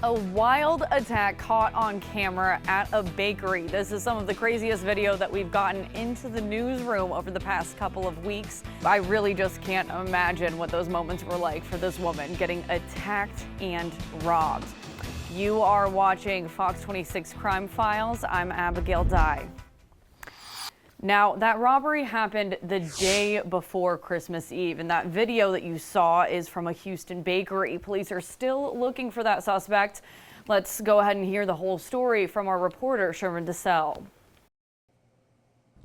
A wild attack caught on camera at a bakery. This is some of the craziest video that we've gotten into the newsroom over the past couple of weeks. I really just can't imagine what those moments were like for this woman getting attacked and robbed. You are watching Fox 26 Crime Files. I'm Abigail Dye. Now, that robbery happened the day before Christmas Eve, and that video that you saw is from a Houston bakery. Police are still looking for that suspect. Let's go ahead and hear the whole story from our reporter, Sherman DeSalle.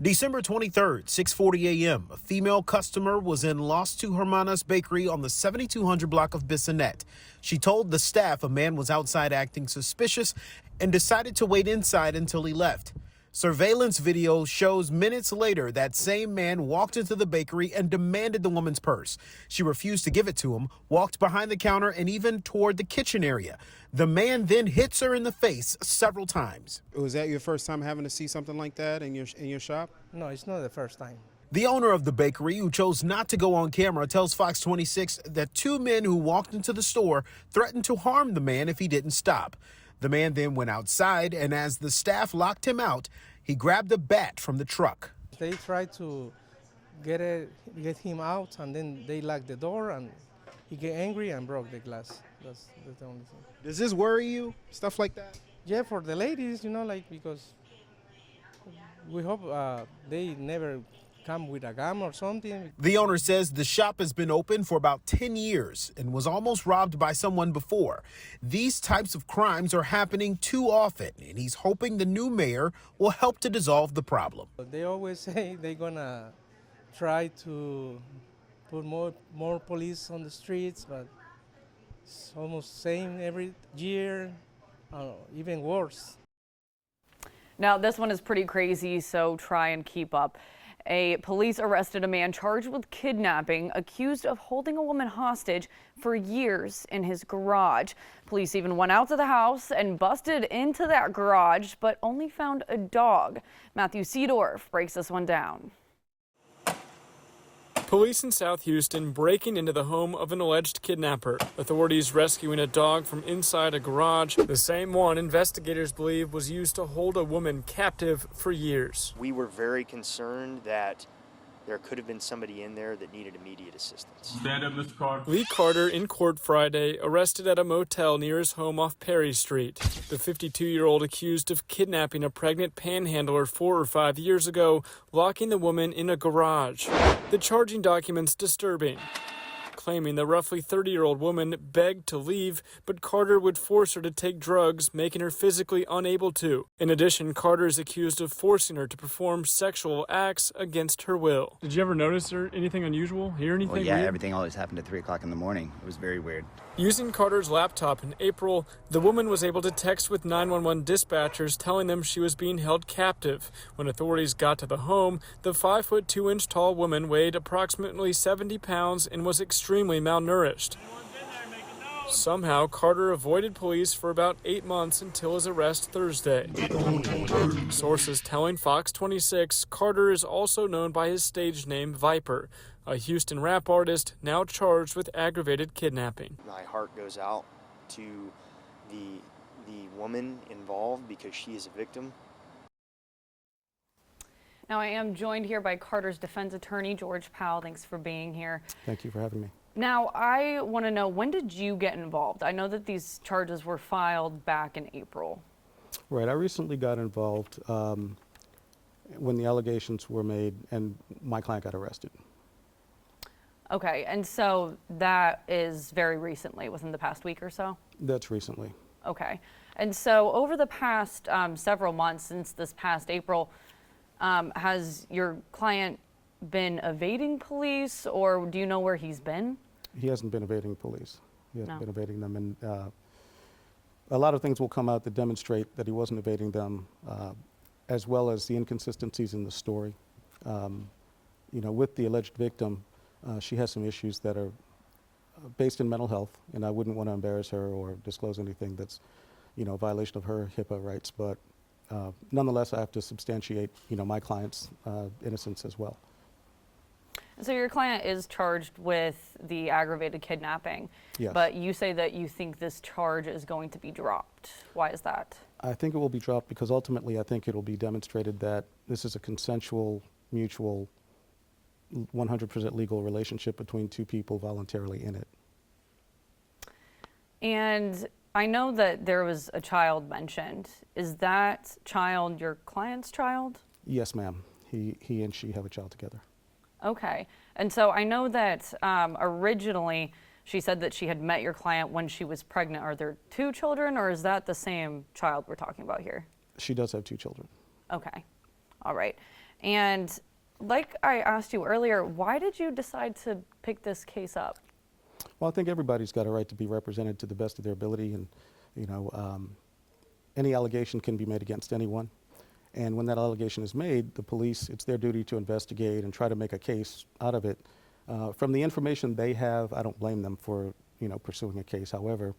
December 23rd, 6:40 a.m., a female customer was in Las Two Hermanas Bakery on the 7200 block of Bissonnet. She told the staff a man was outside acting suspicious and decided to wait inside until he left. Surveillance video shows minutes later that same man walked into the bakery and demanded the woman's purse. She refused to give it to him, walked behind the counter and even toward the kitchen area. The man then hits her in the face several times. Was that your first time having to see something like that in your shop? No, it's not the first time. The owner of the bakery, who chose not to go on camera, tells Fox 26 that two men who walked into the store threatened to harm the man if he didn't stop. The man then went outside, and as the staff locked him out, he grabbed a bat from the truck. They tried to get him out, and then they locked the door, and he get angry and broke the glass. That's the only thing. Does this worry you, stuff like that? Yeah, for the ladies, because we hope they never come with a gun or something. The owner says the shop has been open for about 10 years and was almost robbed by someone before. These types of crimes are happening too often, and he's hoping the new mayor will help to dissolve the problem. They always say they're gonna try to put more police on the streets, but it's almost same every year, even worse. Now, this one is pretty crazy, so try and keep up. Police arrested a man charged with kidnapping, accused of holding a woman hostage for years in his garage. Police even went out to the house and busted into that garage, but only found a dog. Matthew Seedorf breaks this one down. Police in South Houston breaking into the home of an alleged kidnapper. Authorities rescuing a dog from inside a garage, the same one investigators believe was used to hold a woman captive for years. We were very concerned that there could have been somebody in there that needed immediate assistance. Stand up, Mr. Carter. Lee Carter in court Friday, arrested at a motel near his home off Perry Street. The 52-year-old accused of kidnapping a pregnant panhandler 4 or 5 years ago, locking the woman in a garage. The charging documents disturbing, claiming the roughly 30-year-old woman begged to leave, but Carter would force her to take drugs, making her physically unable to. In addition, Carter is accused of forcing her to perform sexual acts against her will. Did you ever notice anything unusual? Hear anything Well, yeah, weird? everything always happened at 3 o'clock in the morning. It was very weird. Using Carter's laptop in April, the woman was able to text with 911 dispatchers telling them she was being held captive. When authorities got to the home, the 5'2" tall woman weighed approximately 70 pounds and was extremely malnourished. Somehow, Carter avoided police for about 8 months until his arrest Thursday. Sources telling Fox 26 Carter is also known by his stage name Viper, a Houston rap artist now charged with aggravated kidnapping. My heart goes out to the woman involved because she is a victim. Now, I am joined here by Carter's defense attorney, George Powell. Thanks for being here. Thank you for having me. Now, I want to know, when did you get involved? I know that these charges were filed back in April. Right, I recently got involved when the allegations were made and my client got arrested. Okay, and so that is very recently, within the past week or so? That's recently. Okay, and so over the past several months, since this past April, has your client been evading police, or do you know where he's been? He hasn't been evading police. He hasn't No. been evading them, and a lot of things will come out that demonstrate that he wasn't evading them, as well as the inconsistencies in the story. With the alleged victim, she has some issues that are based in mental health, and I wouldn't want to embarrass her or disclose anything that's, a violation of her HIPAA rights. But nonetheless, I have to substantiate, my client's innocence as well. So your client is charged with the aggravated kidnapping, Yes. but you say that you think this charge is going to be dropped. Why is that? I think it will be dropped because ultimately I think it will be demonstrated that this is a consensual, mutual, 100% legal relationship between two people voluntarily in it. And I know that there was a child mentioned. Is that child your client's child? Yes, ma'am. He and she have a child together. Okay. And so I know that originally she said that she had met your client when she was pregnant. Are there two children, or is that the same child we're talking about here? She does have two children. Okay. All right. And like I asked you earlier, why did you decide to pick this case up? Well, I think everybody's got a right to be represented to the best of their ability, and any allegation can be made against anyone. And when that allegation is made, the police, it's their duty to investigate and try to make a case out of it. From the information they have, I don't blame them for pursuing a case. However,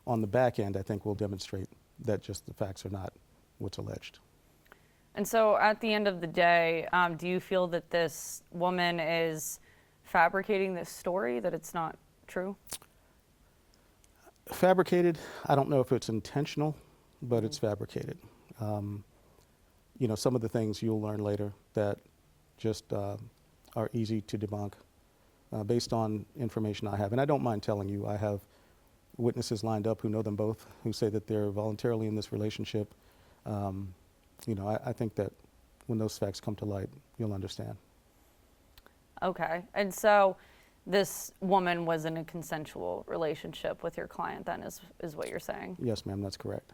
on the back end, I think we'll demonstrate that just the facts are not what's alleged. And so at the end of the day, do you feel that this woman is fabricating this story, that it's not true? Fabricated, I don't know if it's intentional, but it's fabricated. Some of the things you'll learn later that just are easy to debunk based on information I have. And I don't mind telling you, I have witnesses lined up who know them both, who say that they're voluntarily in this relationship. I think that when those facts come to light, you'll understand. Okay. And so this woman was in a consensual relationship with your client then, is what you're saying? Yes, ma'am, that's correct.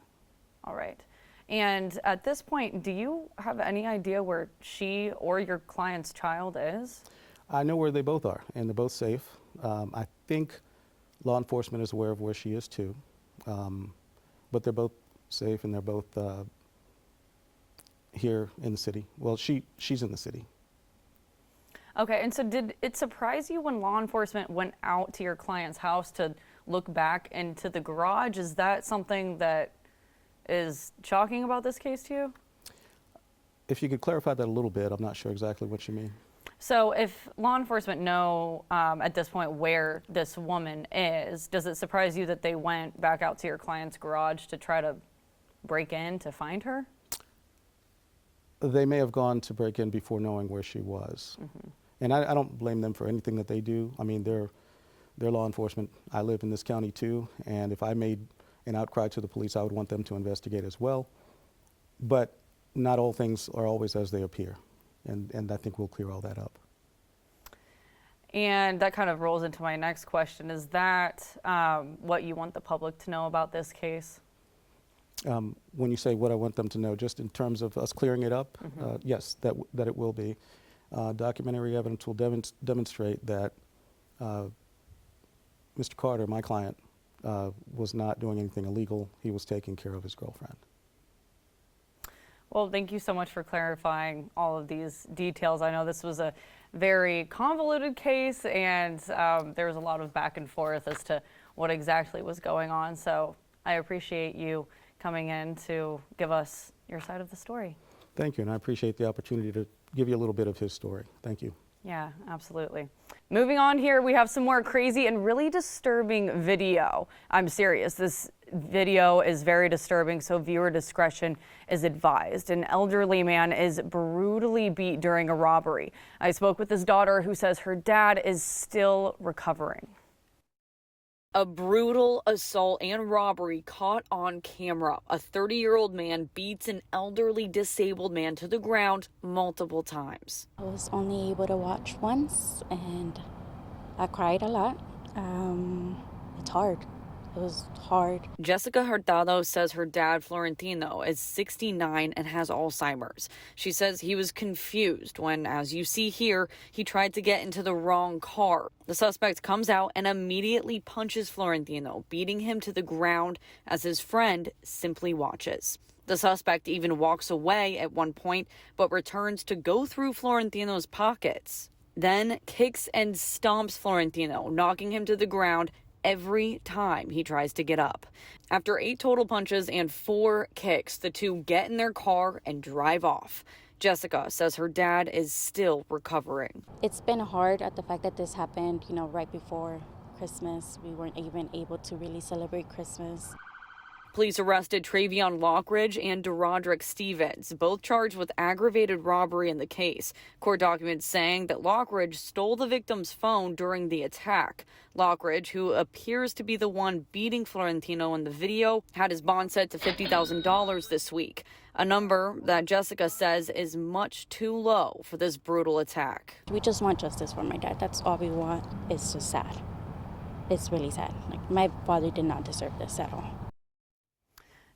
All right. And at this point, do you have any idea where she or your client's child is? I know where they both are, and they're both safe. I think law enforcement is aware of where she is too, but they're both safe and they're both here in the city. Well, she's in the city. Okay, and so did it surprise you when law enforcement went out to your client's house to look back into the garage? Is that something that is shocking about this case to you? If you could clarify that a little bit, I'm not sure exactly what you mean. So if law enforcement know at this point where this woman is, does it surprise you that they went back out to your client's garage to try to break in to find her? They may have gone to break in before knowing where she was. Mm-hmm. And I don't blame them for anything that they do. I mean, they're law enforcement. I live in this county too, and if I made an outcry to the police, I would want them to investigate as well. But not all things are always as they appear, and I think we'll clear all that up. And that kind of rolls into my next question. Is that what you want the public to know about this case? When you say what I want them to know, just in terms of us clearing it up, mm-hmm. Yes, that it will be. Documentary evidence will demonstrate that Mr. Carter, my client, was not doing anything illegal. He was taking care of his girlfriend. Well, thank you so much for clarifying all of these details. I know this was a very convoluted case, and there was a lot of back and forth as to what exactly was going on. So I appreciate you coming in to give us your side of the story. Thank you, and I appreciate the opportunity to give you a little bit of his story. Thank you. Yeah, absolutely. Moving on here, we have some more crazy and really disturbing video. I'm serious. This video is very disturbing, so viewer discretion is advised. An elderly man is brutally beat during a robbery. I spoke with his daughter, who says her dad is still recovering. A brutal assault and robbery caught on camera. A 30-year-old man beats an elderly disabled man to the ground multiple times. I was only able to watch once, and I cried a lot. It's hard. It was hard. Jessica Hurtado says her dad, Florentino, is 69 and has Alzheimer's. She says he was confused when, as you see here, he tried to get into the wrong car. The suspect comes out and immediately punches Florentino, beating him to the ground as his friend simply watches. The suspect even walks away at one point, but returns to go through Florentino's pockets. Then kicks and stomps Florentino, knocking him to the ground every time he tries to get up. After 8 total punches and 4 kicks, the two get in their car and drive off. Jessica says her dad is still recovering. It's been hard at the fact that this happened, right before Christmas. We weren't even able to really celebrate Christmas. Police arrested Travion Lockridge and DeRoderick Stevens, both charged with aggravated robbery in the case. Court documents saying that Lockridge stole the victim's phone during the attack. Lockridge, who appears to be the one beating Florentino in the video, had his bond set to $50,000 this week, a number that Jessica says is much too low for this brutal attack. We just want justice for my dad. That's all we want. It's just sad. It's really sad. My father did not deserve this at all.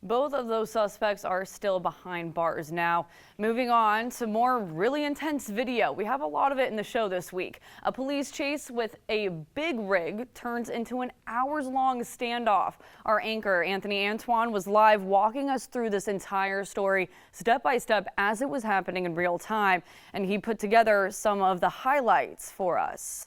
Both of those suspects are still behind bars now. Moving on to more really intense video. We have a lot of it in the show this week. A police chase with a big rig turns into an hours-long standoff. Our anchor, Anthony Antoine, was live walking us through this entire story step by step as it was happening in real time, and he put together some of the highlights for us.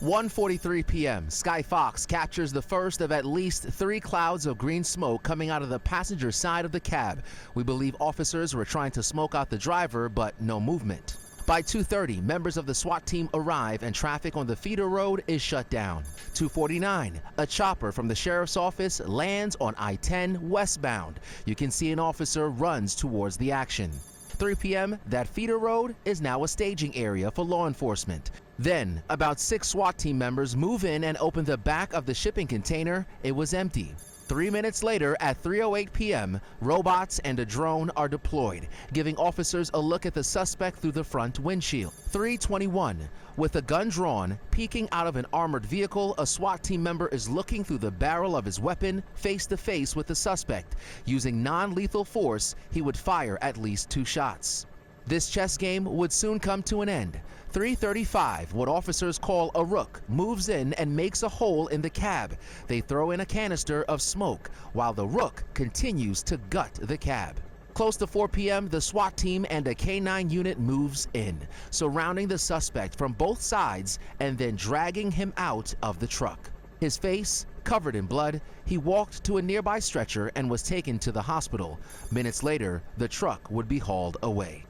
1:43 p.m. Sky Fox captures the first of at least 3 clouds of green smoke coming out of the passenger side of the cab. We believe officers were trying to smoke out the driver, but no movement. By 2:30, members of the SWAT team arrive and traffic on the feeder road is shut down. 2:49, a chopper from the sheriff's office lands on I-10 westbound. You can see an officer runs towards the action. 3 p.m., that feeder road is now a staging area for law enforcement. Then, about 6 SWAT team members move in and open the back of the shipping container. It was empty. 3 minutes later, at 3:08 p.m., robots and a drone are deployed, giving officers a look at the suspect through the front windshield. 3:21, with a gun drawn, peeking out of an armored vehicle, a SWAT team member is looking through the barrel of his weapon face to face with the suspect. Using non-lethal force, he would fire at least 2 shots. This chess game would soon come to an end. 3:35, what officers call a rook, moves in and makes a hole in the cab. They throw in a canister of smoke, while the rook continues to gut the cab. Close to 4 p.m., the SWAT team and a K-9 unit moves in, surrounding the suspect from both sides and then dragging him out of the truck. His face covered in blood, he walked to a nearby stretcher and was taken to the hospital. Minutes later, the truck would be hauled away.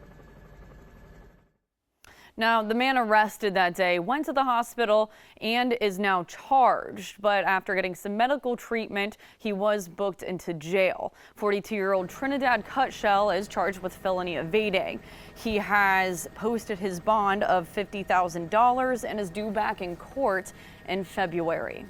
Now, the man arrested that day went to the hospital and is now charged, but after getting some medical treatment, he was booked into jail. 42-year-old Trinidad Cutshell is charged with felony evading. He has posted his bond of $50,000 and is due back in court in February.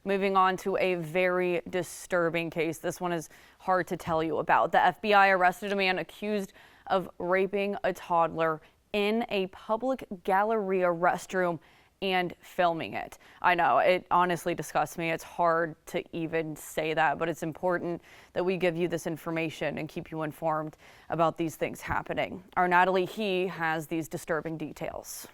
Moving on to a very disturbing case. This one is hard to tell you about. The FBI arrested a man accused of raping a toddler in a public Galleria restroom and filming it. I know, it honestly disgusts me. It's hard to even say that, but it's important that we give you this information and keep you informed about these things happening. Our Natalie He has these disturbing details.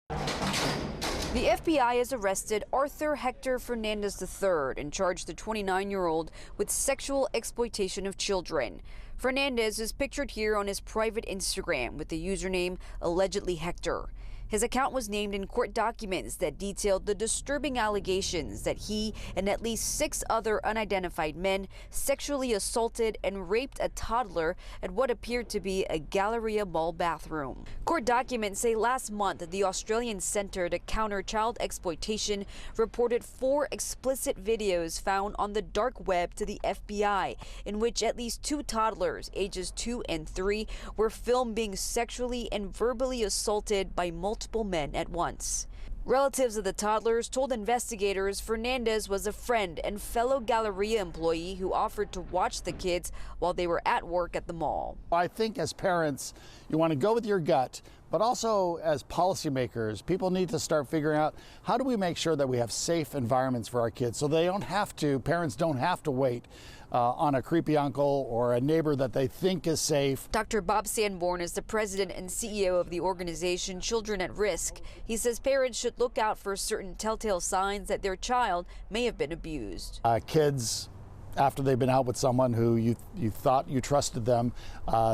The FBI has arrested Arthur Hector Fernandez III and charged the 29-year-old with sexual exploitation of children. Fernandez is pictured here on his private Instagram with the username allegedly Hector. His account was named in court documents that detailed the disturbing allegations that he and at least 6 other unidentified men sexually assaulted and raped a toddler at what appeared to be a Galleria Mall bathroom. Court documents say last month the Australian Centre to Counter Child Exploitation reported 4 explicit videos found on the dark web to the FBI in which at least 2 toddlers, ages 2 and 3, were filmed being sexually and verbally assaulted by multiple men at once. Relatives of the toddlers told investigators Fernandez was a friend and fellow Galleria employee who offered to watch the kids while they were at work at the mall. I think as parents, you want to go with your gut, but also as policymakers, people need to start figuring out how do we make sure that we have safe environments for our kids so they don't have to, parents don't have to wait on a creepy uncle or a neighbor that they think is safe. Dr. Bob Sanborn is the president and CEO of the organization Children at Risk. He says parents should look out for certain telltale signs that their child may have been abused. Kids after they've been out with someone who you thought you trusted them,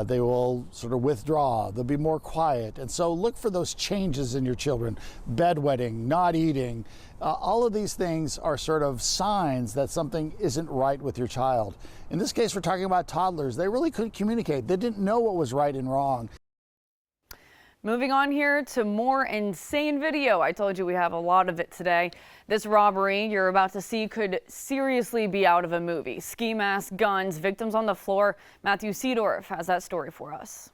they will sort of withdraw. They'll be more quiet. And so look for those changes in your children. Bedwetting, not eating, all of these things are sort of signs that something isn't right with your child. In this case, we're talking about toddlers. They really couldn't communicate. They didn't know what was right and wrong. Moving on here to more insane video. I told you we have a lot of it today. This robbery you're about to see could seriously be out of a movie. Ski masks, guns, victims on the floor. Matthew Seedorf has that story for us.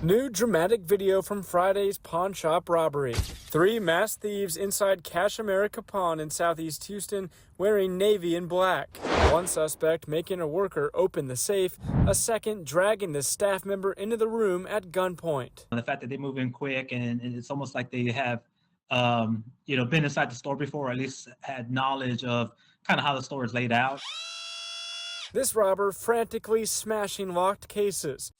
New dramatic video from Friday's pawn shop robbery. 3 masked thieves inside Cash America Pawn in southeast Houston wearing navy and black. One suspect making a worker open the safe, a second dragging the staff member into the room at gunpoint. The fact that they move in quick and it's almost like they have been inside the store before, or at least had knowledge of kind of how the store is laid out. This robber frantically smashing locked cases.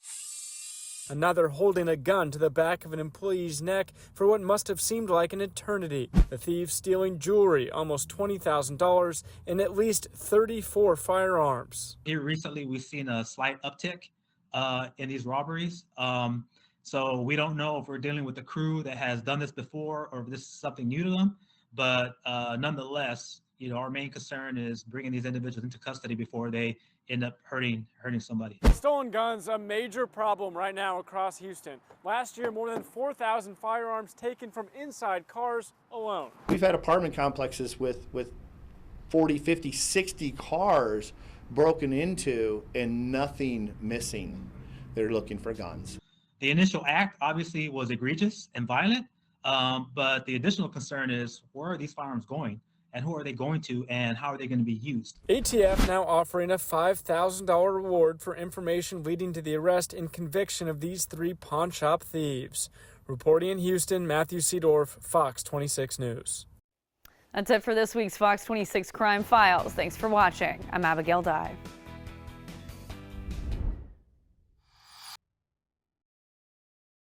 Another holding a gun to the back of an employee's neck for what must have seemed like an eternity. The thieves stealing jewelry, almost $20,000, and at least 34 firearms. Here recently, we've seen a slight uptick in these robberies. So we don't know if we're dealing with a crew that has done this before or if this is something new to them. But nonetheless, our main concern is bringing these individuals into custody before they end up hurting somebody. Stolen guns, a major problem right now across Houston. Last year, more than 4,000 firearms taken from inside cars alone. We've had apartment complexes with 40, 50, 60 cars broken into and nothing missing. They're looking for guns. The initial act obviously was egregious and violent, but the additional concern is where are these firearms going? And who are they going to, and how are they going to be used? ATF now offering a $5,000 reward for information leading to the arrest and conviction of these 3 pawn shop thieves. Reporting in Houston, Matthew Seedorf, Fox 26 News. That's it for this week's Fox 26 Crime Files. Thanks for watching. I'm Abigail Dye.